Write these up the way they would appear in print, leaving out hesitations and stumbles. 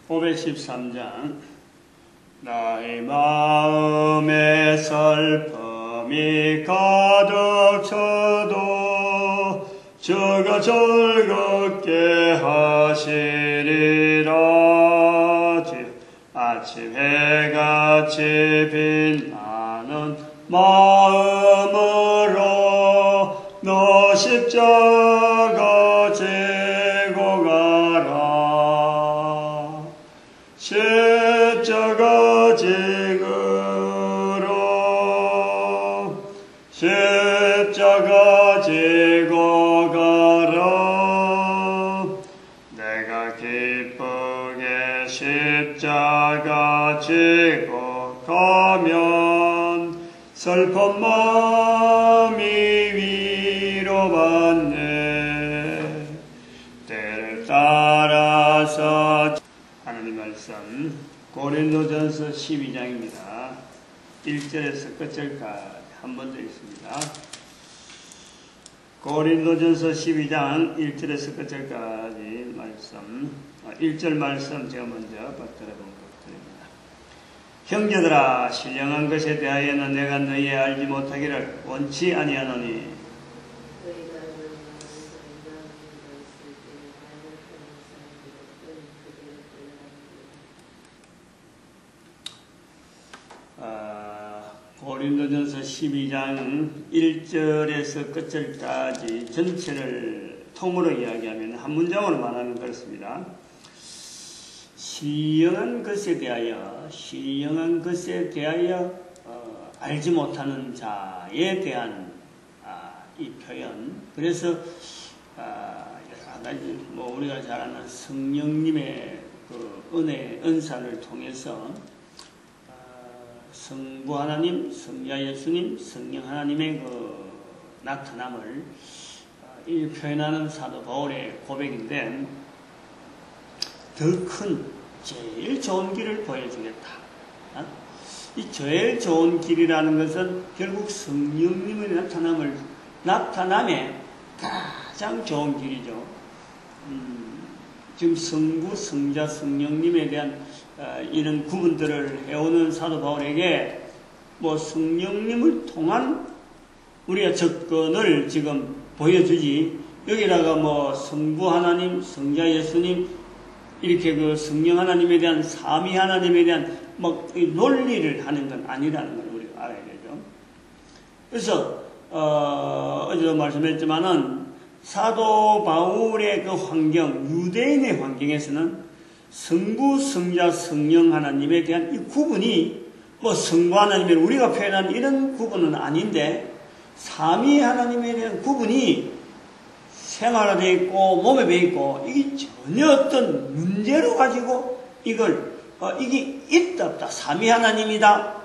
513장 나의 마음에 슬픔이 가득 차도 주가 즐겁게 하시리라. 아침 해같이 빛나는 마음으로 너 십자가 지고 가라. 십자가 지으러 십자가 지고 가라. 내가 기쁘게 십자가 지고 가면 슬픈 마음이 위로받네. 때를 따라서 하나님 말씀 고린도전서 12장입니다. 1절에서 끝절까지 한 번 더 있습니다. 고린도전서 12장 1절에서 끝절까지 말씀, 1절 말씀 제가 먼저 받들어 본 것들입니다. 형제들아, 신령한 것에 대하여는 내가 너희에 알지 못하기를 원치 아니하노니 고린도전서 12장 1절에서 끝절까지 전체를 통으로 이야기하면 한 문장으로 말하면 그렇습니다. 신령한 것에 대하여 알지 못하는 자에 대한 이 표현. 그래서 여러 가지 우리가 잘 아는 성령님의 그 은혜, 은사를 통해서 성부 하나님, 성자 예수님, 성령 하나님의 그 나타남을 표현하는 사도 바울의 고백인데, 더 큰 제일 좋은 길을 보여주겠다. 이 제일 좋은 길이라는 것은 결국 성령님의 나타남에 가장 좋은 길이죠. 지금 성부, 성자, 성령님에 대한 이런 구분들을 해오는 사도 바울에게 성령님을 통한 우리가 접근을 지금 보여주지, 여기다가 성부 하나님, 성자 예수님, 이렇게 그 성령 하나님에 대한 삼위 하나님에 대한 논리를 하는 건 아니라는 걸 우리가 알아야 되죠. 그래서 어제도 말씀했지만은 사도 바울의 그 환경, 유대인의 환경에서는 성부, 성자, 성령 하나님에 대한 이 구분이 성부 하나님을 우리가 표현한 이런 구분은 아닌데, 삼위 하나님에 대한 구분이 생활화되어 있고 몸에 배어 있고, 이게 전혀 어떤 문제로 가지고 이게 있다 없다, 삼위 하나님이다,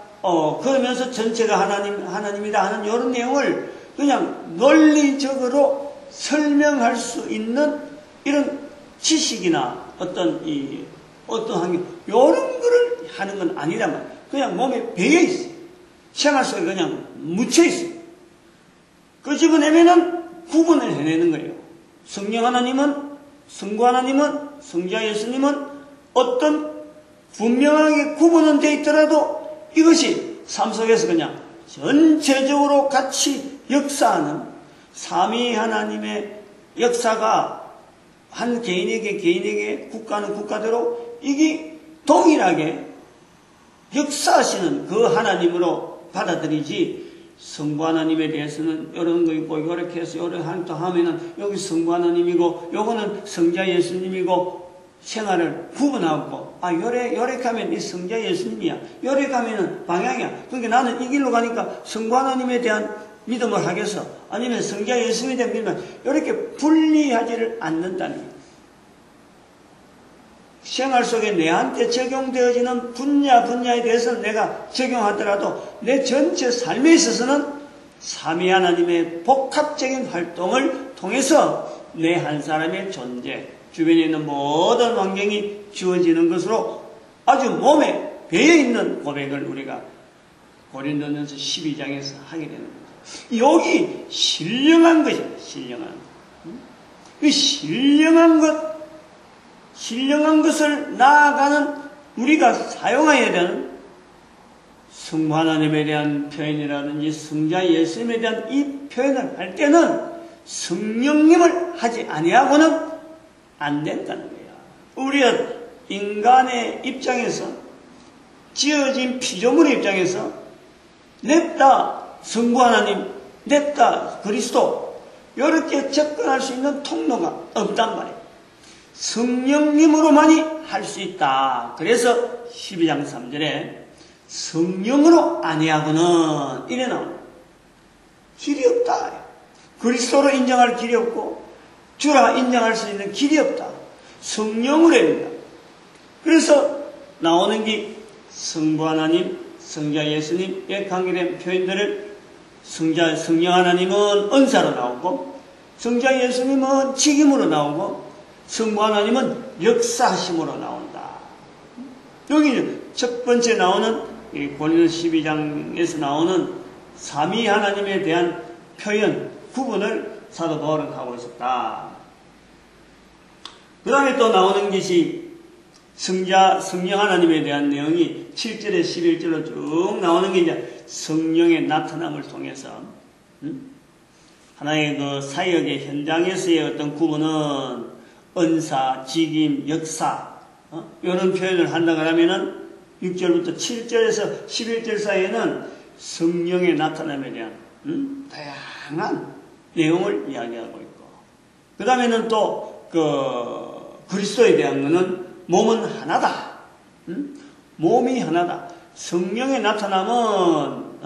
그러면서 전체가 하나님이다 하는 이런 내용을 그냥 논리적으로 설명할 수 있는 이런 지식이나 어떤 환경, 이런 거를 하는 건 아니란 말이에요. 그냥 몸에 배어 있어요. 생활 속에 그냥 묻혀 있어요. 그 집어내면은 구분을 해내는 거예요. 성령 하나님은, 성부 하나님은, 성자 예수님은 어떤 분명하게 구분은 돼 있더라도 이것이 삶 속에서 그냥 전체적으로 같이 역사하는 삼위 하나님의 역사가 한 개인에게, 국가는 국가대로 이게 동일하게 역사하시는 그 하나님으로 받아들이지, 성부 하나님에 대해서는 이런 거 있고, 이렇게 해서 이렇게 하면은 여기 성부 하나님이고, 요거는 성자 예수님이고, 생활을 구분하고, 요렇게 하면 이 성자 예수님이야, 요렇게 하면은 방향이야. 그러니까 나는 이 길로 가니까 성부 하나님에 대한 믿음을 하겠어, 아니면 성자 예수님에 대한 믿음을, 이렇게 분리하지를 않는다는 거예요. 생활 속에 내한테 적용되어지는 분야에 대해서는 내가 적용하더라도 내 전체 삶에 있어서는 삼위 하나님의 복합적인 활동을 통해서 내 한 사람의 존재, 주변에 있는 모든 환경이 주어지는 것으로 아주 몸에 배어있는 고백을 우리가 고린도전서 12장에서 하게 되는 거죠. 여기 신령한 것이에요. 신령한 것. 그 신령한 것 신령한 것을 나아가는 우리가 사용해야 되는 성부 하나님에 대한 표현이라든지 성자 예수님에 대한 이 표현을 할 때는 성령님을 하지 아니하고는 안 된다는 거야. 우리가 인간의 입장에서, 지어진 피조물의 입장에서 냅다 성부 하나님, 냅다 그리스도, 이렇게 접근할 수 있는 통로가 없단 말이에요. 성령님으로만이 할 수 있다. 그래서 12장 3절에 성령으로 아니하고는 이래 나옵니다. 길이 없다. 그리스도로 인정할 길이 없고 주라 인정할 수 있는 길이 없다. 성령으로 합니다. 그래서 나오는 게 성부 하나님, 성자 예수님의 관계된 표현들을 성령 하나님은 은사로 나오고 성자 예수님은 직임으로 나오고 성부 하나님은 역사하심으로 나온다. 여기 첫 번째 나오는 고린도서 12장에서 나오는 삼위 하나님에 대한 표현, 구분을 사도 바울은 하고 있었다. 그 다음에 또 나오는 것이 성령 하나님에 대한 내용이 7절에 11절로 쭉 나오는 게 이제 성령의 나타남을 통해서 하나의 그 사역의 현장에서의 어떤 구분은 은사, 직임, 역사 이런 표현을 한다 그러면은 6절부터 7절에서 11절 사이에는 성령의 나타남에 대한 다양한 내용을 이야기하고 있고 그 다음에는 또 그리스도에 대한 것은 몸은 하나다. 몸이 하나다. 성령의 나타남은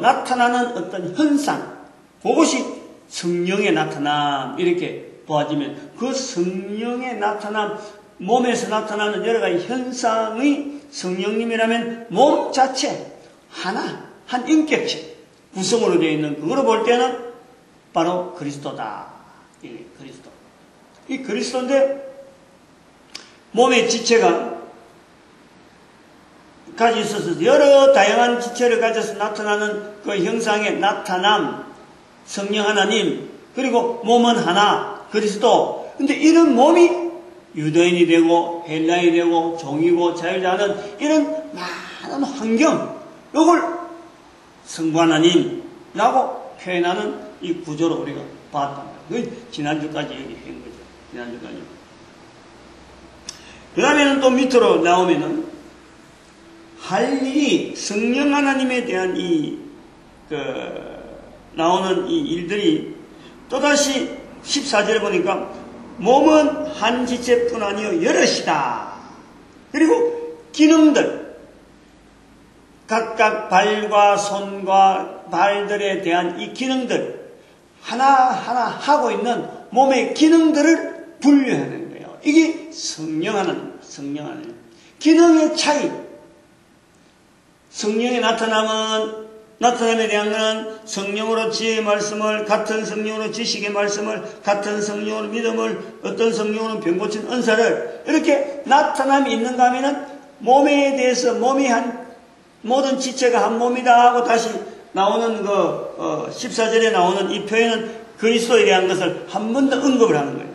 나타나는 어떤 현상, 그것이 성령의 나타남 이렇게 보아지면 그 성령의 나타남, 몸에서 나타나는 여러 가지 현상의 성령님이라면 몸 자체 하나, 한 인격체 구성으로 되어 있는 그거로 볼 때는 바로 그리스도다. 그리스도. 이 그리스도인데 몸의 지체가 가지고 있어서 여러 다양한 지체를 가져서 나타나는 그 형상의 나타남, 성령 하나님, 그리고 몸은 하나, 그리스도. 근데 이런 몸이 유대인이 되고 헬라인이 되고 종이고 자유자는 이런 많은 환경, 이걸 성부 하나님이라고 표현하는 이 구조로 우리가 봤답니다. 그 지난주까지 여기 한 거죠. 지난주까지. 그 다음에는 또 밑으로 나오면은 할 일이 성령 하나님에 대한 나오는 이 일들이 또다시 14절에 보니까 몸은 한 지체뿐 아니요 여럿이다. 그리고 기능들, 각각 발과 손과 발들에 대한 이 기능들 하나하나 하고 있는 몸의 기능들을 분류하는 거예요. 이게 성령 하나님, 성령 하나님. 기능의 차이. 성령의 나타남에 대한 것은 성령으로 지혜의 말씀을, 같은 성령으로 지식의 말씀을, 같은 성령으로 믿음을, 어떤 성령으로 병 고친 은사를 이렇게 나타남이 있는가 하면은 몸에 대해서 몸이 모든 지체가 한 몸이다 하고 다시 나오는 14절에 나오는 이 표현은 그리스도에 대한 것을 한 번 더 언급을 하는 거예요.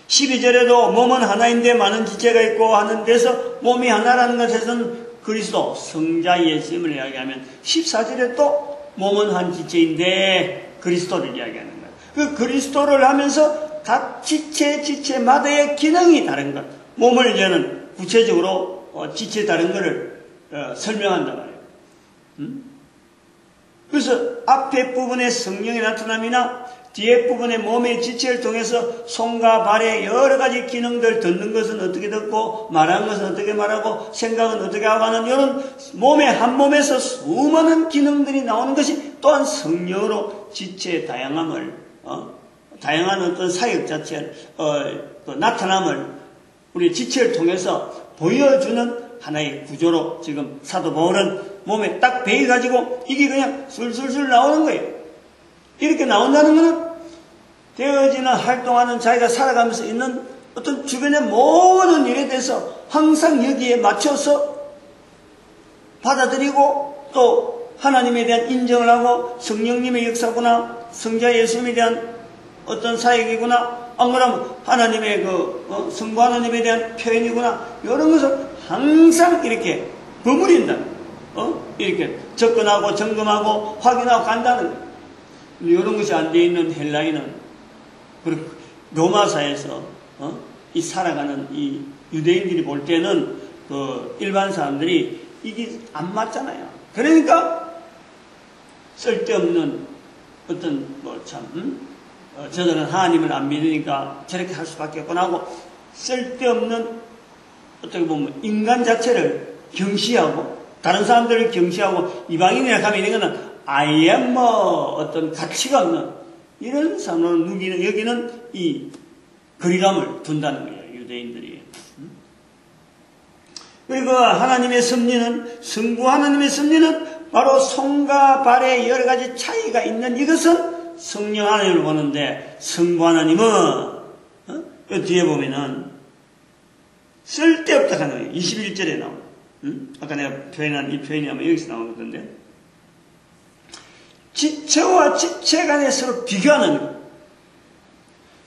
12절에도 몸은 하나인데 많은 지체가 있고 하는 데서 몸이 하나라는 것에서는 그리스도, 성자 예수님을 이야기하면 14절에 또 몸은 한 지체인데 그리스도를 이야기하는 거예요. 그 그리스도를 하면서 각 지체마다의 기능이 다른 것. 몸을 이제는 구체적으로 지체 다른 것을 설명한단 말이에요. 그래서 앞에 부분의 성령의 나타남이나 뒤에 부분의 몸의 지체를 통해서 손과 발의 여러 가지 기능들, 듣는 것은 어떻게 듣고 말하는 것은 어떻게 말하고 생각은 어떻게 하고 하는 이런 몸의 한 몸에서 수많은 기능들이 나오는 것이 또한 성령으로 지체의 다양함을 다양한 어떤 사역 자체 그 나타남을 우리 지체를 통해서 보여주는 하나의 구조로 지금 사도 바울은 몸에 딱 배겨가지고 이게 그냥 술술술 나오는 거예요. 이렇게 나온다는 것은 되어지는 활동하는 자기가 살아가면서 있는 어떤 주변의 모든 일에 대해서 항상 여기에 맞춰서 받아들이고 또 하나님에 대한 인정을 하고 성령님의 역사구나, 성자 예수님에 대한 어떤 사역이구나, 안 그러면 하나님의 성부 하나님에 대한 표현이구나. 이런 것을 항상 이렇게 버무린다. 이렇게 접근하고 점검하고 확인하고 간다는 거예요. 이런 것이 안 돼 있는 헬라인은, 그리고 로마사에서, 이 살아가는 이 유대인들이 볼 때는 일반 사람들이 이게 안 맞잖아요. 그러니까 쓸데없는 어떤 저들은 하나님을 안 믿으니까 저렇게 할 수밖에 없구나 하고 쓸데없는 어떻게 보면 인간 자체를 경시하고 다른 사람들을 경시하고 이방인이라 하면 이런 거는 아예 어떤 가치가 없는 이런 사람은 여기는 이 거리감을 둔다는 거예요. 유대인들이. 그리고 하나님의 섭리는, 성부 하나님의 섭리는 바로 손과 발에 여러 가지 차이가 있는 이것은 성령 하나님을 보는데, 성부 하나님은 그 뒤에 보면은 쓸데없다 하는 거예요. 21절에 나오는. 아까 내가 표현한 이 표현이 아마 여기서 나온 건데, 지체와 지체 간에 서로 비교하는 거예요.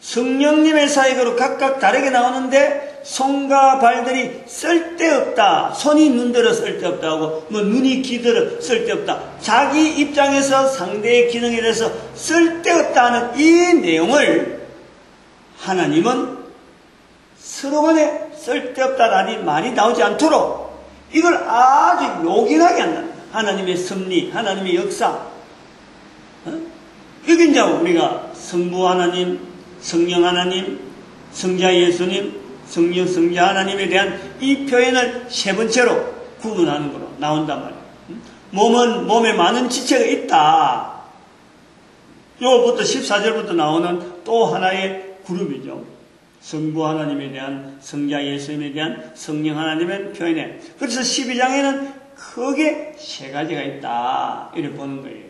성령님의 사역으로 각각 다르게 나오는데 손과 발들이 쓸데없다. 손이 눈들어 쓸데없다 하고 눈이 귀들어 쓸데없다. 자기 입장에서 상대의 기능에 대해서 쓸데없다 하는 이 내용을 하나님은 서로 간에 쓸데없다라는 말이 나오지 않도록 이걸 아주 요긴하게 한다. 하나님의 섭리, 하나님의 역사. 여기 이제 우리가 성부 하나님, 성령 하나님, 성자 예수님, 성령 성자 하나님에 대한 이 표현을 세 번째로 구분하는 거로 나온단 말이에요. 몸에 많은 지체가 있다. 요거부터 14절부터 나오는 또 하나의 그룹이죠. 성부 하나님에 대한, 성자 예수님에 대한, 성령 하나님의 표현에. 그래서 12장에는 크게 세 가지가 있다. 이렇게 보는 거예요.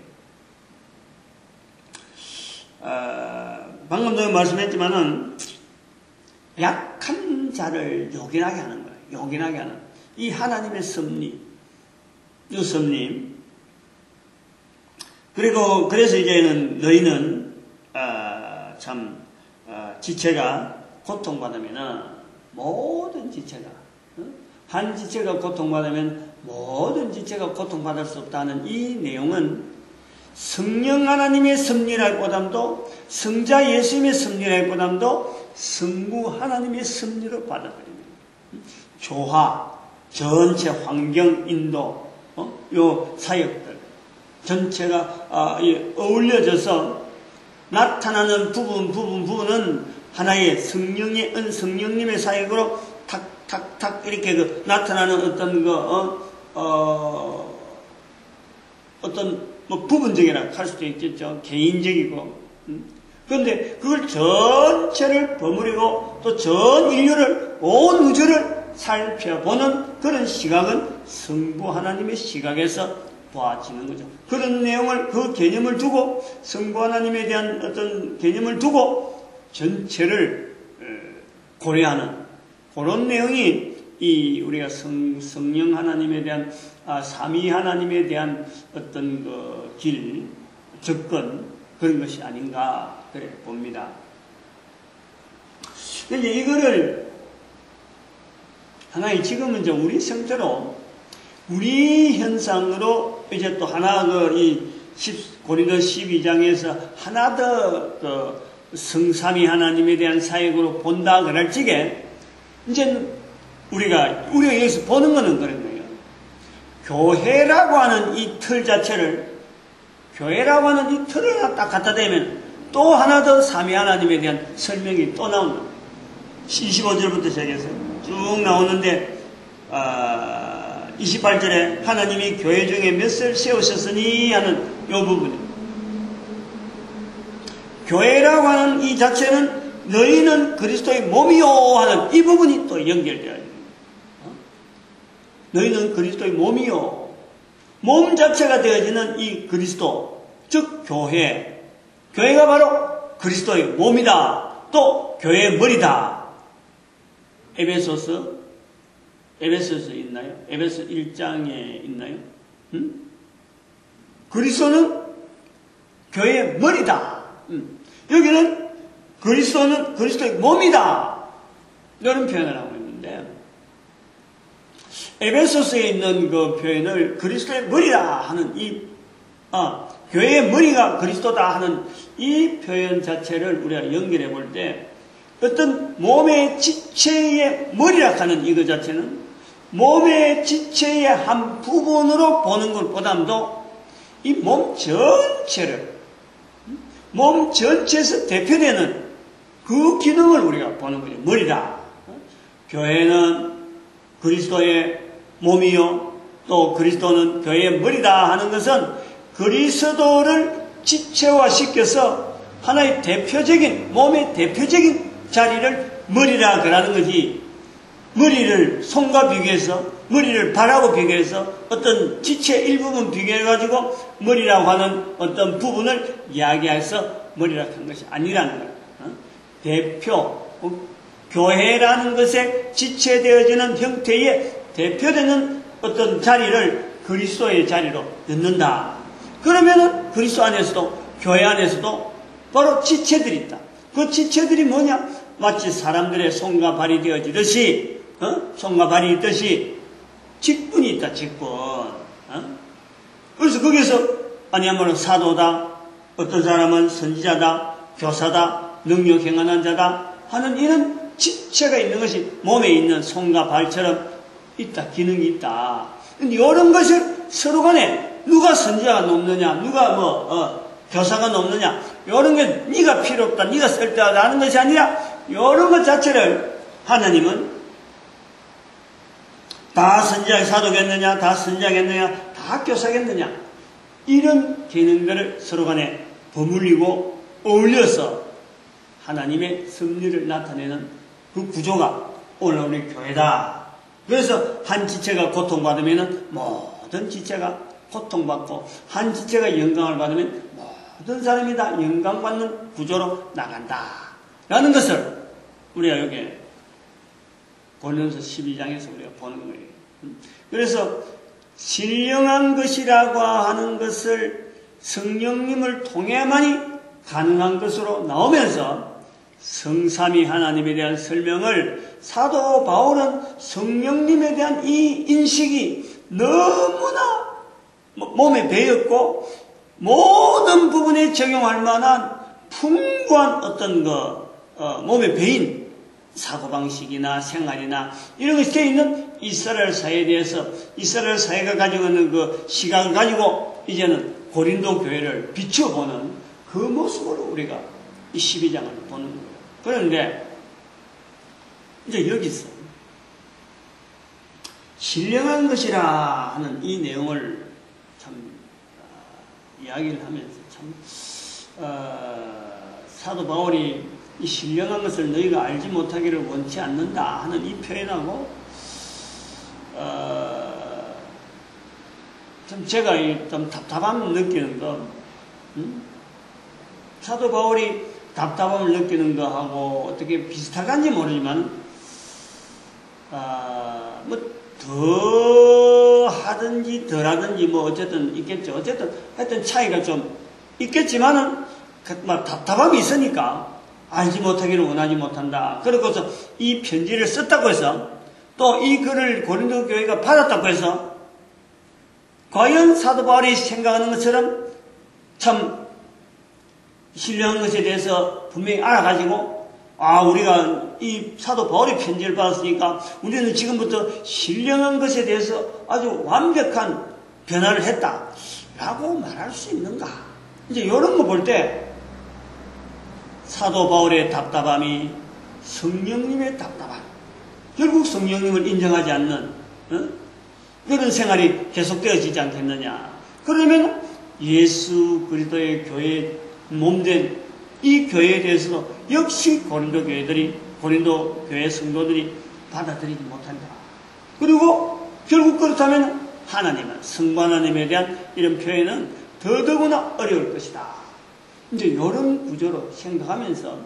방금도 말씀했지만은 약한 자를 요긴하게 하는 거예요. 요긴하게 하는 이 하나님의 섭리, 이 섭리. 그리고 그래서 이제는 너희는 지체가 고통받으면은 모든 지체가 한 지체가 고통받으면 모든 지체가 고통받을 수 없다는 이 내용은 성령 하나님의 섭리라기보다도 성자 예수님의 섭리라기보다도 성부 하나님의 섭리로 받아들입니다. 조화, 전체 환경 인도, 요 사역들 전체가 어울려져서 나타나는 부분은 하나의 성령의 성령님의 사역으로 탁탁탁 이렇게 나타나는 어떤 부분적이라 할 수도 있겠죠. 개인적이고. 그런데 그걸 전체를 버무리고 또 전 인류를, 온 우주를 살펴보는 그런 시각은 성부 하나님의 시각에서 보아지는 거죠. 그런 내용을, 그 개념을 두고, 성부 하나님에 대한 어떤 개념을 두고 전체를 고려하는 그런 내용이 우리가 성령 하나님에 대한 삼위 하나님에 대한 어떤 길, 접근 그런 것이 아닌가 그래 봅니다. 근데 이거를 하나의 지금은 이제 우리 형태로 우리 현상으로 이제 또 하나 고린도 12장에서 하나 더 성삼위 하나님에 대한 사역으로 본다 그럴 적에 이제 우리가 여기서 보는 거는 그런 거예요. 교회라고 하는 이 틀 자체를, 교회라고 하는 이 틀을 딱 갖다 대면 또 하나 더 삼위 하나님에 대한 설명이 또 나온다. 25절부터 시작해서 쭉 나오는데 28절에 하나님이 교회 중에 몇을 세우셨으니 하는 이 부분이, 교회라고 하는 이 자체는 너희는 그리스도의 몸이요 하는 이 부분이 또 연결되어야 돼요. 너희는 그리스도의 몸이요. 몸 자체가 되어지는 이 그리스도, 즉 교회. 교회가 바로 그리스도의 몸이다. 또 교회의 머리다. 에베소서 있나요? 에베소 1장에 있나요? 그리스도는 교회의 머리다. 여기는 그리스도는 그리스도의 몸이다. 이런 표현을 하고 있는데, 에베소서에 있는 그 표현을 그리스도의 머리라 하는 교회의 머리가 그리스도다 하는 이 표현 자체를 우리가 연결해 볼 때, 어떤 몸의 지체의 머리라 하는 이거 자체는 몸의 지체의 한 부분으로 보는 것보다도 이 몸 전체에서 대표되는 그 기능을 우리가 보는 거죠. 머리다. 교회는 그리스도의 몸이요, 또 그리스도는 교회의 머리다 하는 것은 그리스도를 지체화시켜서 하나의 대표적인, 몸의 대표적인 자리를 머리라 그러는 거지, 머리를 손과 비교해서, 머리를 발하고 비교해서 어떤 지체 일부분 비교해가지고 머리라고 하는 어떤 부분을 이야기해서 머리라고 한 것이 아니라는 거예요. 대표, 교회라는 것에 지체되어지는 형태의 대표되는 어떤 자리를 그리스도의 자리로 넣는다. 그러면은 그리스도 안에서도, 교회 안에서도 바로 지체들이 있다. 그 지체들이 뭐냐? 마치 사람들의 손과 발이 되어지듯이, 손과 발이 있듯이 직분이 있다, 직분. 그래서 거기서, 아니하면 사도다, 어떤 사람은 선지자다, 교사다, 능력 행하는 자다 하는 이런 지체가 있는 것이 몸에 있는 손과 발처럼 있다, 기능이 있다. 이런 것을 서로 간에 누가 선지자가 높느냐, 누가 교사가 높느냐, 이런 게 네가 필요 없다, 네가 쓸데하다 하는 것이 아니라, 이런 것 자체를 하나님은 다 선지자 사도겠느냐, 다 선지자겠느냐, 다 교사겠느냐, 이런 기능들을 서로 간에 버무리고 어울려서 하나님의 섭리를 나타내는 그 구조가 오늘 우리 교회다. 그래서 한 지체가 고통받으면 모든 지체가 고통받고, 한 지체가 영광을 받으면 모든 사람이 다 영광받는 구조로 나간다 라는 것을 우리가 여기 고린도서 12장에서 우리가 보는 거예요. 그래서 신령한 것이라고 하는 것을 성령님을 통해만이 가능한 것으로 나오면서 성삼위 하나님에 대한 설명을 사도 바울은 성령님에 대한 이 인식이 너무나 몸에 배었고 모든 부분에 적용할 만한 풍부한 어떤 몸에 배인 사고방식이나 생활이나 이런 것이 되어 있는 이스라엘 사회에 대해서 이스라엘 사회가 가지고 있는 그 시각을 가지고 이제는 고린도 교회를 비춰보는 그 모습으로 우리가 이 12장을 보는 거예요. 그런데 이제 여기서 신령한 것이라 하는 이 내용을 참 이야기를 하면서 참 사도 바울이 이 신령한 것을 너희가 알지 못하기를 원치 않는다 하는 이 표현하고 참 제가 좀 답답함을 느끼는 거, 사도 바울이 답답함을 느끼는 거하고 어떻게 비슷할간지 모르지만 뭐 더 하든지 덜 하든지 뭐 어쨌든 있겠죠. 어쨌든 하여튼 차이가 좀 있겠지만은 막 답답함이 있으니까 알지 못하기를 원하지 못한다. 그러고서 이 편지를 썼다고 해서 또 이 글을 고린도 교회가 받았다고 해서 과연 사도 바울이 생각하는 것처럼 참 신령한 것에 대해서 분명히 알아가지고 우리가 이 사도 바울의 편지를 받았으니까 우리는 지금부터 신령한 것에 대해서 아주 완벽한 변화를 했다라고 말할 수 있는가? 이제 이런 거 볼 때 사도 바울의 답답함이 성령님의 답답함, 결국 성령님을 인정하지 않는 그런 생활이 계속되어지지 않겠느냐? 그러면 예수 그리스도의 교회에 몸된 이 교회에 대해서도 역시 고린도 교회 성도들이 받아들이지 못한다. 그리고 결국 그렇다면 하나님은, 성부 하나님에 대한 이런 표현은 더더구나 어려울 것이다. 이제 이런 구조로 생각하면서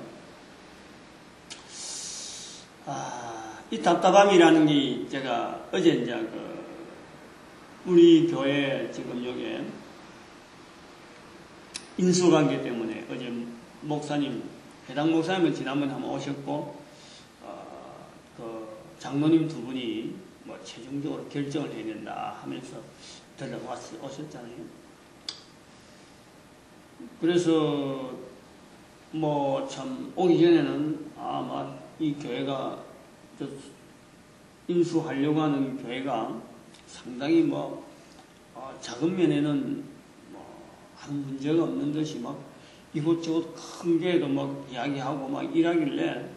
이 답답함이라는 게 제가 어제 이제 우리 교회 지금 여기 인수관계 때문에 어제 목사님 배당 목사님은 지난번에 한번 오셨고, 그 장로님 두 분이 뭐 최종적으로 결정을 해야 된다 하면서 오셨잖아요. 그래서 뭐 참 오기 전에는 아마 이 교회가 인수하려고 하는 교회가 상당히 뭐 작은 면에는 뭐 아무 문제가 없는 듯이 막 이곳저곳 큰 교회도 막 이야기하고 막 일하길래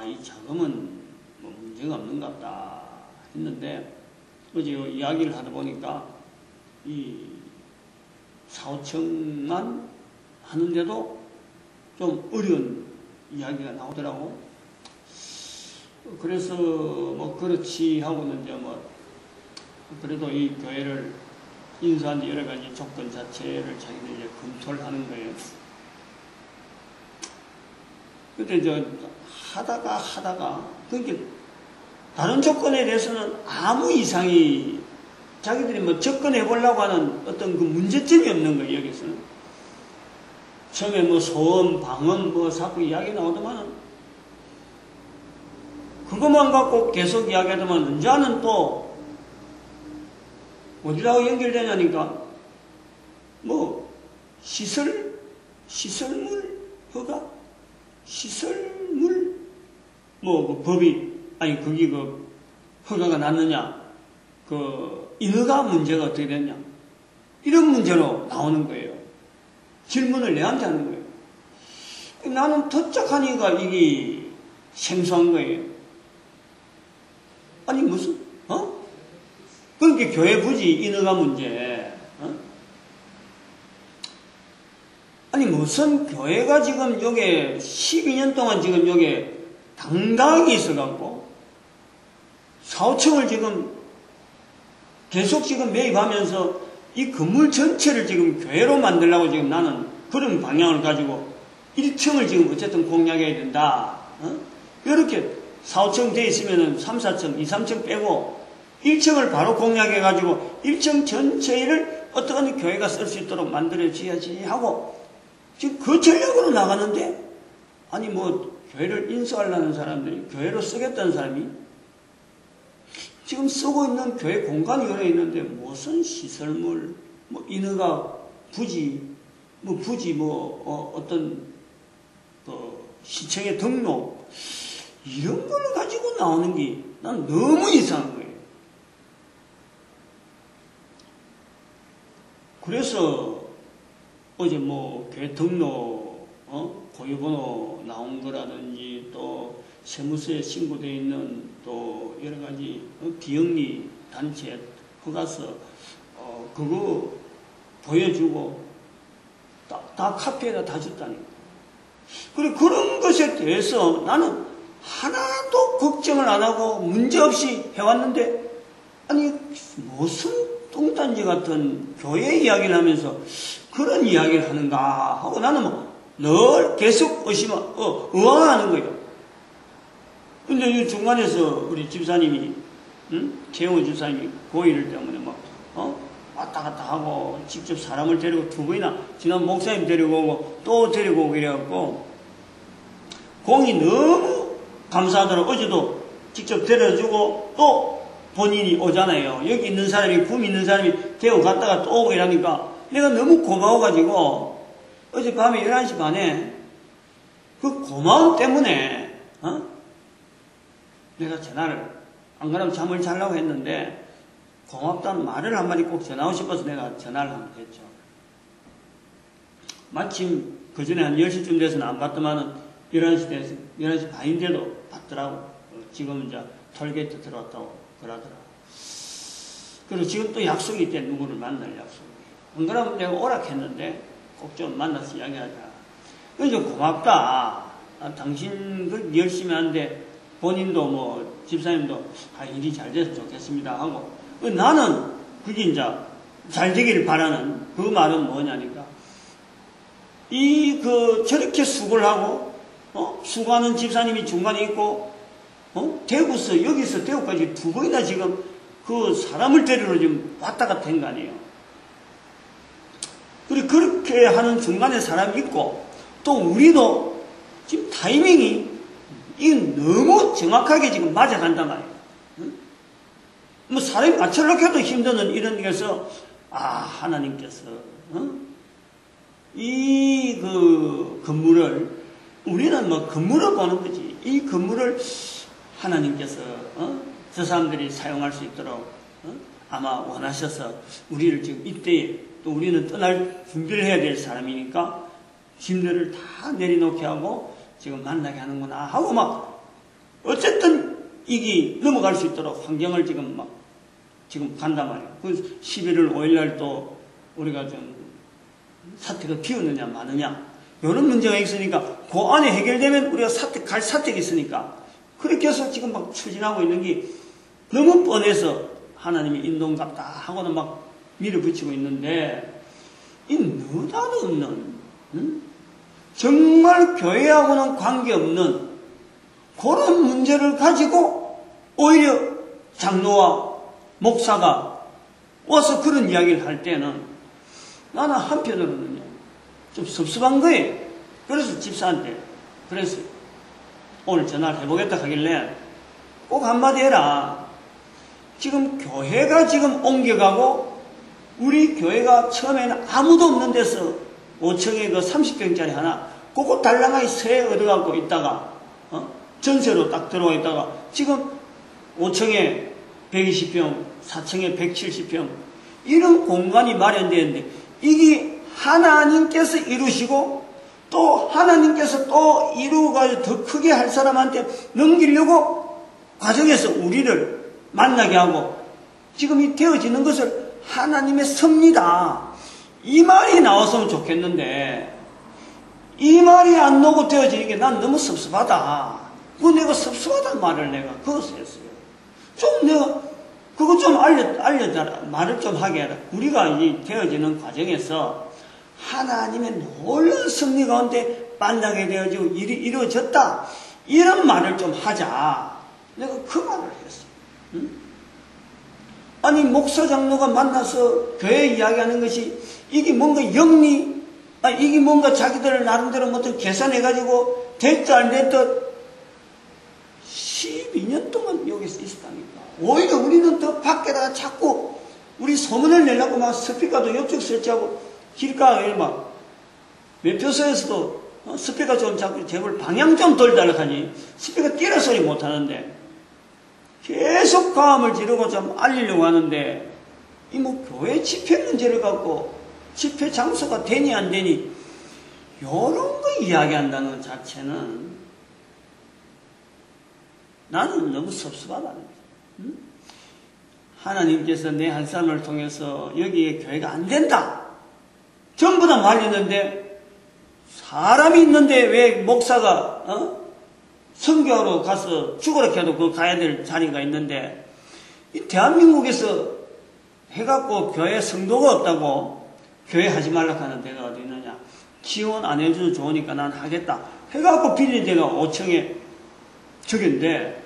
이 자금은 뭐 문제가 없는 것 같다 했는데 어제 이야기를 하다 보니까 이 4, 5천만 하는데도 좀 어려운 이야기가 나오더라고. 그래서 뭐 그렇지 하고는 이제 뭐 그래도 이 교회를 인수한 여러 가지 조건 자체를 자기들이 이제 검토를 하는 거예요. 근데 이제 하다가 그게 다른 조건에 대해서는 아무 이상이 자기들이 뭐 접근해 보려고 하는 어떤 그 문제점이 없는 거예요, 여기서는. 처음에 뭐 소음, 방음 뭐 자꾸 이야기 나오더만 그것만 갖고 계속 이야기하더만 이제는 또 어디라고 연결되냐니까 뭐 시설물 허가? 시설물 뭐 그 법이 아니 거기 그 허가가 났느냐 그 인허가 문제가 어떻게 됐냐 이런 문제로 나오는 거예요. 질문을 내한테 하는 거예요. 나는 도착하니까 이게 생소한 거예요. 아니 무슨 그러니까 교회 부지 인허가 문제 아니 무슨 교회가 지금 여기에 12년 동안 지금 여기에 당당하게 있어갖고 4, 5층을 지금 계속 지금 매입하면서 이 건물 전체를 지금 교회로 만들려고 지금 나는 그런 방향을 가지고 1층을 지금 어쨌든 공략해야 된다. 이렇게 4, 5층 돼 있으면은 3, 4층, 2, 3층 빼고 1층을 바로 공략해가지고 1층 전체를 어떻게 교회가 쓸 수 있도록 만들어줘야지 하고 지금 그 전략으로 나가는데 아니 뭐 교회를 인수하려는 사람들이 교회로 쓰겠다는 사람이 지금 쓰고 있는 교회 공간이 여러 있는데 무슨 시설물, 뭐 인허가 부지, 어떤 시청의 등록 이런 걸 가지고 나오는 게 난 너무 이상한 거예요. 그래서 어제 뭐 교회 등록, 고유번호 나온 거라든지 또 세무서에 신고되어 있는 또 여러 가지 비영리 단체 허가서 그거 보여주고 다 카피에다 다 줬다니까. 그리고 그런 것에 대해서 나는 하나도 걱정을 안 하고 문제없이 해왔는데 아니 무슨 뚱딴지 같은 교회 이야기를 하면서 그런 이야기를 하는가 하고 나는 뭐 늘 계속 의아해하는 거예요. 근데 이 중간에서 우리 집사님이, 최영호 집사님이 고일 때문에 왔다 갔다 하고, 직접 사람을 데리고 2번이나, 지난 목사님 데리고 오고, 또 데리고 오고 이래갖고, 공이 너무 감사하더라고. 어제도 직접 데려주고, 또 본인이 오잖아요. 여기 있는 사람이, 붐 있는 사람이 데리고 갔다가 또 오고 이러니까, 내가 너무 고마워가지고, 어젯밤에 11시 반에, 그 고마움 때문에, 내가 전화를 안 그러면 잠을 자려고 했는데 고맙다는 말을 한마디 꼭 전하고 싶어서 내가 전화를 한번 했죠. 마침 그 전에 한 10시쯤 돼서는 안 받더만은 11시 돼서 11시 반인데도 받더라고. 지금 이제 톨게이트 들어왔다고 그러더라고. 그리고 지금 또 약속이 있대. 누구를 만날 약속이. 안 그러면 내가 오락했는데 꼭 좀 만나서 이야기하자. 그래서 고맙다. 당신 그 열심히 하는데 본인도 뭐 집사님도 일이 잘 돼서 좋겠습니다 하고 나는 그게 이제 잘 되기를 바라는 그 말은 뭐냐니까 저렇게 수고를 하고 수고하는 집사님이 중간에 있고 대구서 여기서 대구까지 2번이나 지금 그 사람을 데리러 지금 왔다 갔다 한 거 아니에요. 그리고 그렇게 하는 중간에 사람이 있고 또 우리도 지금 타이밍이 이건 너무 정확하게 지금 맞아간단 말이에요. 뭐 사람이 맞춰놓기도 힘드는 이런 데서 하나님께서 이 건물을 우리는 뭐 건물을 보는 거지. 이 건물을 하나님께서 저 사람들이 사용할 수 있도록 아마 원하셔서 우리를 지금 이때에 또 우리는 떠날 준비를 해야 될 사람이니까 짐들을 다 내려놓게 하고 지금 만나게 하는구나 하고 막 어쨌든 이게 넘어갈 수 있도록 환경을 지금 간단 말이에요. 그 11월 5일날 또 우리가 좀 사택을 비우느냐 마느냐 이런 문제가 있으니까 그 안에 해결되면 우리가 갈 사택이 있으니까 그렇게 해서 지금 막 추진하고 있는 게 너무 뻔해서 하나님이 인도인갑다 하고는 막 밀어붙이고 있는데 이 느닷없는 정말 교회하고는 관계없는 그런 문제를 가지고 오히려 장로와 목사가 와서 그런 이야기를 할 때는 나는 한편으로는요 좀 섭섭한 거예요. 그래서 집사한테 그래서 오늘 전화를 해보겠다 하길래 꼭 한마디 해라. 지금 교회가 지금 옮겨가고 우리 교회가 처음에는 아무도 없는 데서 5층에 그 30평짜리 하나 그거 달랑하게 새 얻어갖고 있다가 전세로 딱 들어와 있다가 지금 5층에 120평 4층에 170평 이런 공간이 마련되는데 이게 하나님께서 이루시고 또 하나님께서 또 이루어가지고 더 크게 할 사람한테 넘기려고 과정에서 우리를 만나게 하고 지금 이 되어지는 것을 하나님의 섭니다. 이 말이 나왔으면 좋겠는데 이 말이 안 나오고 되어지는 게 난 너무 섭섭하다. 그 내가 섭섭하다는 말을 내가 그것을 했어요. 좀 내가 그거 좀 알려달라. 말을 좀 하게 해라. 우리가 이 되어지는 과정에서 하나님의 놀라운 승리 가운데 만나게 되어지고 일이 이루어졌다. 이런 말을 좀 하자. 내가 그 말을 했어요. 응? 아니 목사 장로가 만나서 교회 이야기하는 것이 이게 뭔가 영리 이게 뭔가 자기들 나름대로 어떤 계산해가지고 됐다 안 됐다 12년 동안 여기서 있었다니까. 오히려 우리는 더 밖에다가 자꾸 우리 소문을 내려고 막 스피커도 옆쪽 설치하고 길가에 막 매표소에서도 스피커 좀 자꾸 제발 방향 좀 돌달라 하니 스피커 뛰는 소리 못하는데 계속 가함을 지르고 좀 알리려고 하는데 이 뭐 교회 집회 문제를 갖고 집회 장소가 되니 안 되니 요런 거 이야기한다는 것 자체는 나는 너무 섭섭하다는 거죠. 응? 하나님께서 내 한 사람을 통해서 여기에 교회가 안 된다. 전부 다 말리는데 사람이 있는데 왜 목사가 선교하러 가서 죽으라 해도 그 가야 될 자리가 있는데 이 대한민국에서 해갖고 교회 성도가 없다고 교회 하지 말라고 하는 데가 어디 있느냐. 지원 안 해줘도 좋으니까 난 하겠다. 해갖고 빌린 데가 5층에 저긴데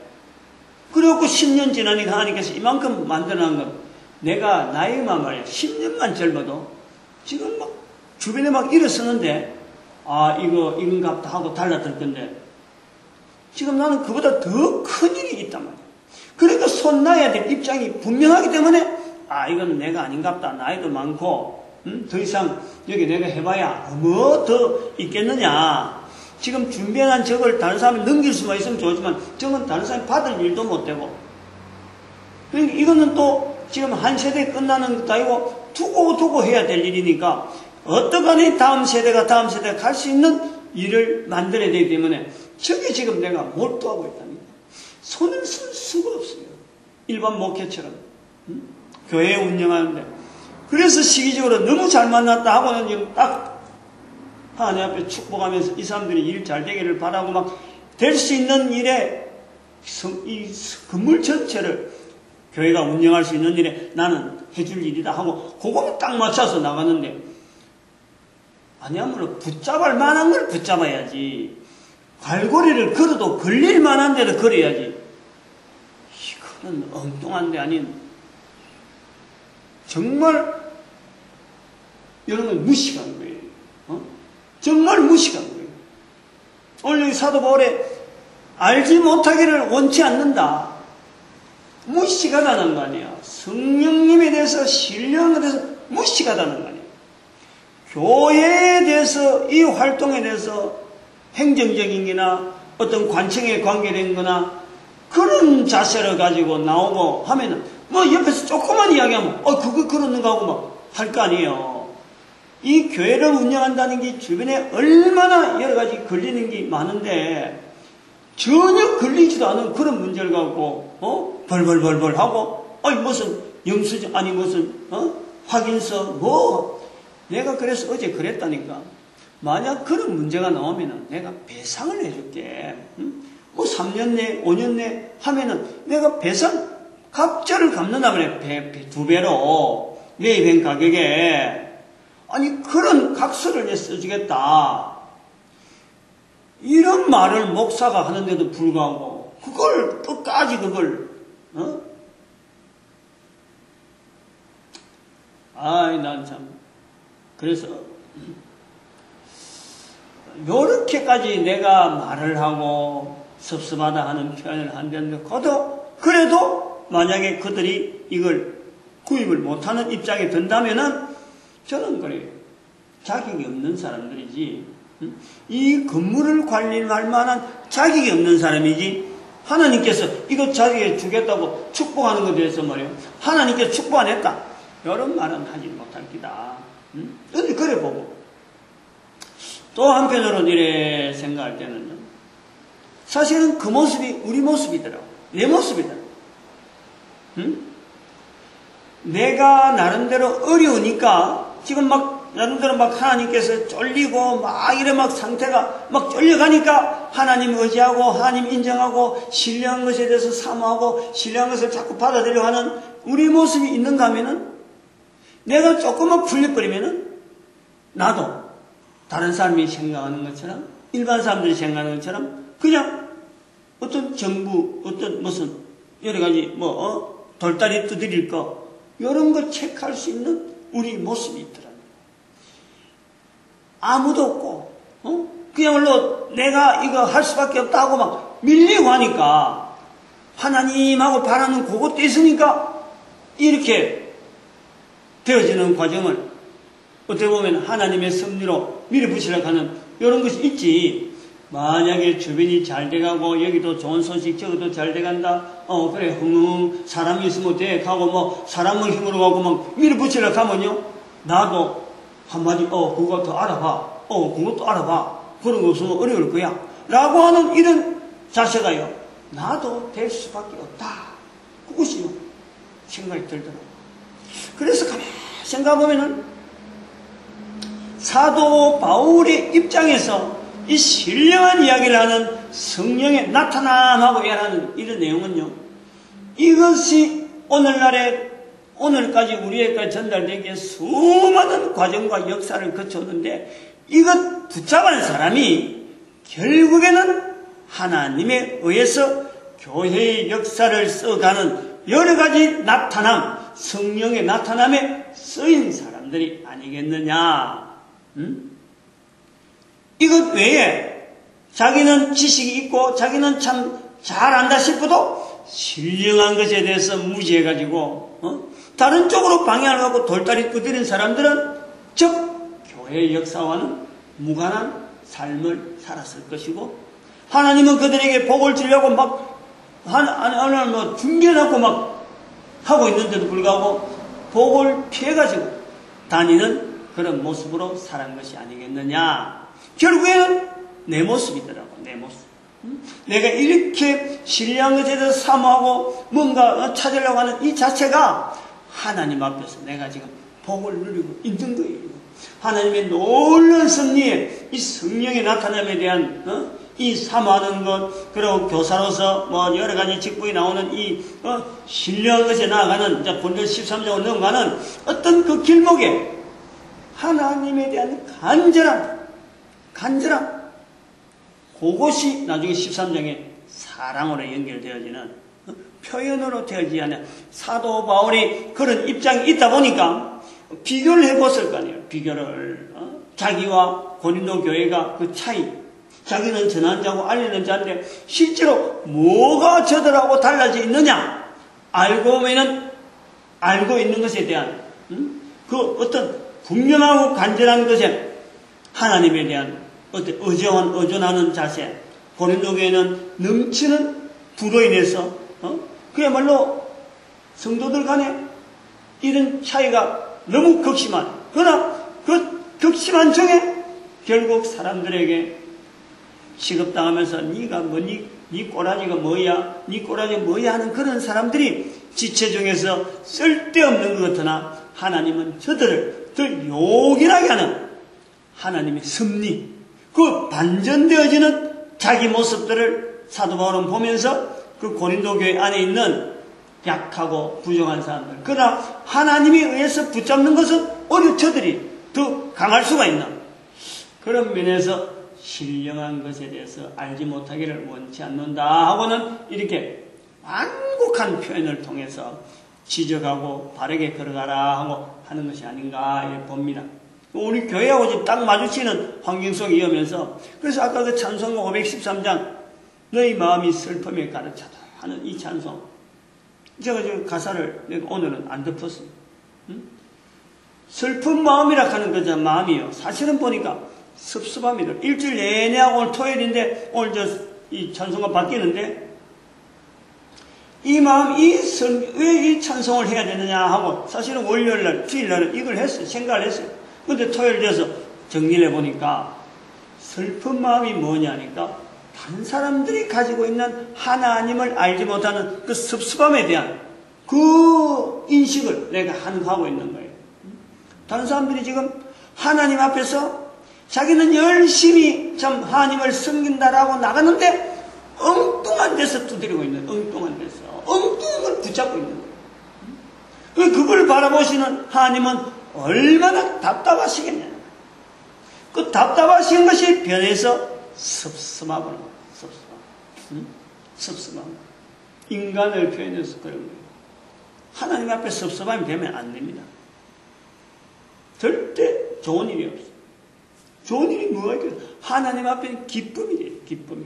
그래갖고 10년 지나니까 하나님께서 이만큼 만들어놓은 건 내가 나이만 말이야 10년만 젊어도 지금 막 주변에 막 일어서는데 이건갑다 하고 달라들 건데 지금 나는 그보다 더 큰 일이 있단 말이야. 그러니까 손 놔야 될 입장이 분명하기 때문에 이건 내가 아닌갑다. 나이도 많고 더 이상 여기 내가 해봐야 뭐 더 있겠느냐. 지금 준비한 적을 다른 사람이 넘길 수만 있으면 좋지만 저건 다른 사람이 받을 일도 못 되고 그러니까 이거는 또 지금 한 세대 끝나는 것도 아니고 두고 해야 될 일이니까 어떡하니 다음 세대가 갈 수 있는 일을 만들어야 되기 때문에 저게 지금 내가 몰두하고 있답니다. 손을 쓸 수가 없어요. 일반 목회처럼 교회 운영하는데 그래서 시기적으로 너무 잘 만났다 하고는 지금 딱 하나님 앞에 축복하면서 이 사람들이 일 잘 되기를 바라고 막 될 수 있는 일에 이 건물 전체를 교회가 운영할 수 있는 일에 나는 해줄 일이다 하고 그거만 딱 맞춰서 나가는데 아니야말로 붙잡을 만한 걸 붙잡아야지. 갈고리를 걸어도 걸릴 만한 데를 걸어야지. 이거는 엉뚱한 데 아닌 정말 이런 건 무식한 거예요. 정말 무식한 거예요. 오늘 여기 사도 바울에 알지 못하기를 원치 않는다. 무식하다는 거 아니야. 성령님에 대해서 신령한 것에 대해서 무식하다는 거 아니야. 교회에 대해서 이 활동에 대해서 행정적인 거나 어떤 관청에 관계된 거나 그런 자세를 가지고 나오고 하면은 뭐 옆에서 조그만 이야기하면 그거 그러는가 하고 막 할 거 아니에요. 이 교회를 운영한다는 게 주변에 얼마나 여러 가지 걸리는 게 많은데 전혀 걸리지도 않은 그런 문제를 갖고 벌벌벌벌 하고 무슨 영수증 아니 무슨 확인서 뭐 내가 그래서 어제 그랬다니까. 만약 그런 문제가 나오면은 내가 배상을 해줄게. 뭐 3년 내 5년 내 하면은 내가 배상 갑절을 갚는다 말이야. 2배로 매입한 가격에. 아니 그런 각서를 내 써주겠다. 이런 말을 목사가 하는데도 불구하고 그걸 끝까지 그걸 난 참 그래서 요렇게까지 내가 말을 하고 섭섭하다 하는 표현을 한다는데 그래도 만약에 그들이 이걸 구입을 못하는 입장에 든다면은 저는 그래요. 자격이 없는 사람들이지. 이 건물을 관리할 만한 자격이 없는 사람이지. 하나님께서 이거 자기에게 주겠다고 축복하는 것에 대해서 말이에요. 하나님께서 축복 안 했다. 이런 말은 하지 못할 기다. 근데 그래 보고. 또 한편으로는 이래 생각할 때는요. 사실은 그 모습이 우리 모습이더라고. 내 모습이더라고. 내가 나름대로 어려우니까 지금 막 나름대로 막 하나님께서 쫄리고 막 이래 막 상태가 막 쫄려가니까 하나님 의지하고 하나님 인정하고 신뢰한 것에 대해서 사모하고 신뢰한 것을 자꾸 받아들여 하는 우리 모습이 있는가 하면은 내가 조금만 풀려버리면은 나도 다른 사람이 생각하는 것처럼 일반 사람들이 생각하는 것처럼 그냥 어떤 정부 어떤 무슨 여러 가지 돌다리 두드릴 거 이런 거 체크할 수 있는 우리 모습이 있더랍니다. 아무도 없고 그야말로 내가 이거 할 수밖에 없다 하고 막 밀리고 하니까 하나님하고 바라는 그것도 있으니까 이렇게 되어지는 과정을 어떻게 보면 하나님의 섭리로 밀어붙이려고 하는 이런 것이 있지. 만약에 주변이 잘 돼가고 여기도 좋은 소식 저기도 잘 돼간다. 그래 사람이 있으면 돼 가고 뭐 사람을 힘으로 가고 막 밀어붙이려고 하면요. 나도 한마디 그것도 알아봐. 그것도 알아봐. 그런 거 없으면 어려울 거야. 라고 하는 이런 자세가요. 나도 될 수밖에 없다. 그것이 생각이 들더라고요. 그래서 가만히 생각해보면은 사도 바울의 입장에서 이 신령한 이야기를 하는 성령의 나타남하고 얘기하는 이런 내용은요. 이것이 오늘까지 우리에게 전달되기에 수많은 과정과 역사를 거쳤는데 이것 붙잡은 사람이 결국에는 하나님에 의해서 교회의 역사를 써가는 여러 가지 나타남, 성령의 나타남에 쓰인 사람들이 아니겠느냐. 이것 외에 자기는 지식이 있고 자기는 참 잘안다 싶어도 신령한 것에 대해서 무지해가지고 다른 쪽으로 방향을 갖고 돌다리 두드린 사람들은 즉 교회의 역사와는 무관한 삶을 살았을 것이고 하나님은 그들에게 복을 주려고 막 하나님 준비해놓고 막 하고 있는데도 불구하고 복을 피해가지고 다니는 그런 모습으로 살은 것이 아니겠느냐. 결국에는 내 모습이더라고. 내 모습. 내가 이렇게 신령한 것에 대해서 사모하고 뭔가 찾으려고 하는 이 자체가 하나님 앞에서 내가 지금 복을 누리고 있는 거예요. 하나님의 놀라운 섭리에 이 성령의 나타남에 대한 이 사모하는 것, 그리고 교사로서 뭐 여러 가지 직분이 나오는 이 신령한 것에 나아가는 이제 본절 13장으로 넘어가는 어떤 그 길목에 하나님에 대한 간절함 그것이 나중에 13장에 사랑으로 연결되어지는 표현으로 되어지지 않는 사도 바울이 그런 입장이 있다 보니까 비교를 해봤을 거 아니에요. 비교를 자기와 고린도 교회가 그 차이 자기는 전한 자고 알리는 자인데 실제로 뭐가 저들하고 달라져 있느냐? 알고 보면은 알고 있는 것에 대한 그 어떤 분명하고 간절한 것에 하나님에 대한 어떤 의존하는 자세, 고린도 교회는 넘치는 부로 인해서 그야말로 성도들 간에 이런 차이가 너무 극심한, 그러나 그 극심한 중에 결국 사람들에게 취급당하면서 네가 뭐니, 네 꼬라지가 뭐야, 네 꼬라지가 뭐야 하는 그런 사람들이 지체 중에서 쓸데없는 것 같으나 하나님은 저들을 더 요긴하게 하는 하나님의 섭리, 그 반전되어지는 자기 모습들을 사도 바울은 보면서 그 고린도 교회 안에 있는 약하고 부족한 사람들, 그러나 하나님에 의해서 붙잡는 것은 오히려 저들이 더 강할 수가 있는 그런 면에서 신령한 것에 대해서 알지 못하기를 원치 않는다 하고는 이렇게 완곡한 표현을 통해서 지적하고 바르게 걸어가라 하고 하는 것이 아닌가 봅니다. 우리 교회하고 지금 딱 마주치는 환경 속에 이으면서 그래서 아까 그 찬송가 513장 너희 마음이 슬픔에 가득차다 하는 이 찬송, 제가 지금 가사를 오늘은 안 덮었어요. 슬픈 마음이라 하는 거죠. 마음이요. 사실은 보니까 섭섭합니다. 일주일 내내 하고 오늘 토요일인데 오늘 이 찬송가 바뀌는데 이 마음, 왜 이 찬송을 해야 되느냐 하고 사실은 월요일날, 주일날은 이걸 했어요. 생각을 했어요. 근데 토요일 돼서 정리를 해보니까 슬픈 마음이 뭐냐니까 다른 사람들이 가지고 있는 하나님을 알지 못하는 그 섭섭함에 대한 그 인식을 내가 하고 있는 거예요. 다른 사람들이 지금 하나님 앞에서 자기는 열심히 참 하나님을 섬긴다라고 나가는데 엉뚱한 데서 두드리고 있는, 엉뚱한 데서 엉뚱한 걸 붙잡고 있는 거예요. 그걸 바라보시는 하나님은 얼마나 답답하시겠냐. 그 답답하신 것이 변해서 섭섭함을, 섭섭함. 인간을 표현해서 그런 거예요. 하나님 앞에 섭섭함이 되면 안 됩니다. 절대 좋은 일이 없어요. 좋은 일이 뭐가 있겠어요? 하나님 앞에는 기쁨이 돼요, 기쁨이.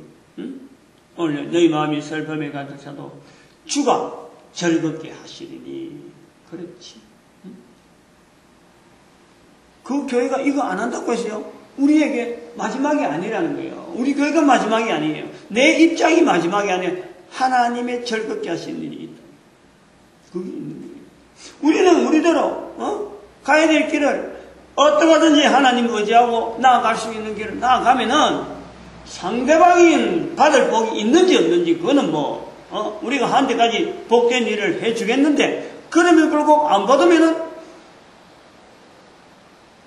오늘 너희 마음이 슬픔에 가득 차도 주가 즐겁게 하시리니. 그렇지. 그 교회가 이거 안 한다고 해서요, 우리에게 마지막이 아니라는 거예요. 우리 교회가 마지막이 아니에요. 내 입장이 마지막이 아니에요. 하나님의 즐겁게 하시는 일이 있다. 그게 있는 거예요. 우리는 우리대로 가야 될 길을 어떠하든지 하나님 의지하고 나아갈 수 있는 길을 나아가면은 상대방이 받을 복이 있는지 없는지 그거는 우리가 한때까지 복된 일을 해주겠는데 그러면 결국 안 받으면은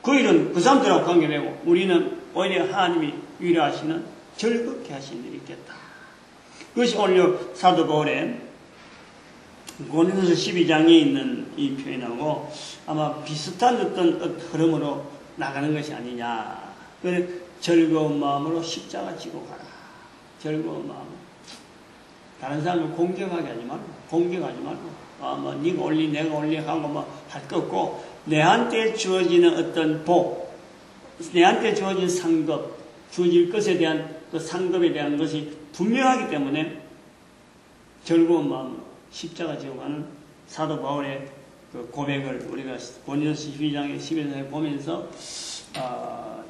그 일은 그 사람들하고 관계되고 우리는 오히려 하나님이 위로하시는 즐겁게 하시는 일이 있겠다. 그것이 오늘 사도 바울의 고린도서 12장에 있는 이 표현하고 아마 비슷한 어떤 흐름으로 나가는 것이 아니냐. 그래서 즐거운 마음으로 십자가 지고 가라. 즐거운 마음. 다른 사람을 공격하게 하지 말고, 공격하지 말고, 네가 올리, 내가 올리 하고 할 거 없고, 내한테 주어지는 어떤 복, 내한테 주어진 상급, 주어질 것에 대한 그 상급에 대한 것이 분명하기 때문에 즐거운 마음으로 십자가 지고 가는 사도 바울의 그 고백을 우리가 고린도서 12장에 11장에 보면서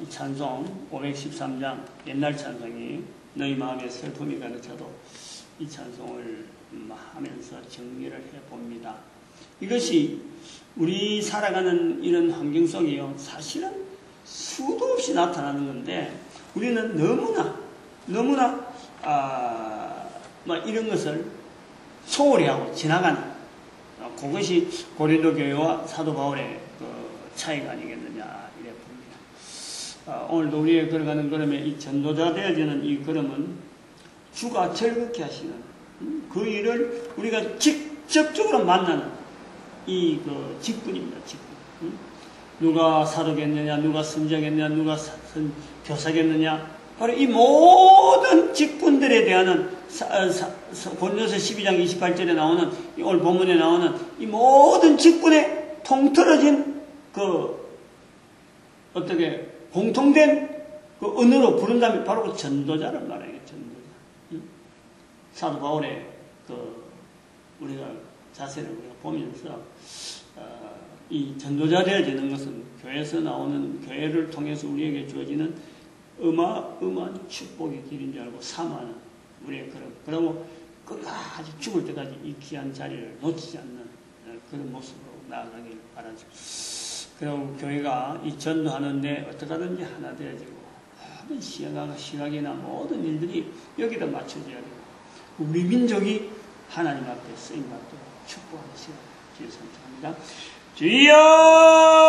이 찬송 513장 옛날 찬송이 너희 마음에 슬픔이 가득 차도 이 찬송을 하면서 정리를 해봅니다. 이것이 우리 살아가는 이런 환경 속이요, 사실은 수도 없이 나타나는 건데 우리는 너무나 이런 것을 소홀히 하고 지나가는 그것이 고린도 교회와 사도 바울의 그 차이가 아니겠느냐 이래 봅니다. 오늘도 우리의 걸어가는 걸음에 이 전도자 되어지는 이 걸음은 주가 즐겁게 하시는 그 일을 우리가 직접적으로 만나는 이 그 직분입니다. 직분. 누가 사도겠느냐, 누가 선지자겠느냐, 누가 교사겠느냐, 바로 이 모든 직분들에 대한 고린도서 12장 28절에 나오는 오늘 본문에 나오는 이 모든 직분에 통틀어진 그 어떻게 공통된 그 은으로 부른 다음에 바로 그 전도자를 말해요. 전도자. 사도 바울의 우리가 자세를 우리가 보면서 이 전도자 되어지는 것은 교회에서 나오는, 교회를 통해서 우리에게 주어지는 어마어마한 축복의 길인 줄 알고 삼아는 우리의 그러고 끝까지 죽을 때까지 이 귀한 자리를 놓치지 않는 그런 모습으로 나아가길 바라죠. 그리고 교회가 이 전도하는데 어떻게 하든지 하나 되어지고 모든 시각이나 모든 일들이 여기다 맞춰져야 되고 우리 민족이 하나님 앞에 쓰임받도록 축복하는 시간 주여 선포합니다. 주여!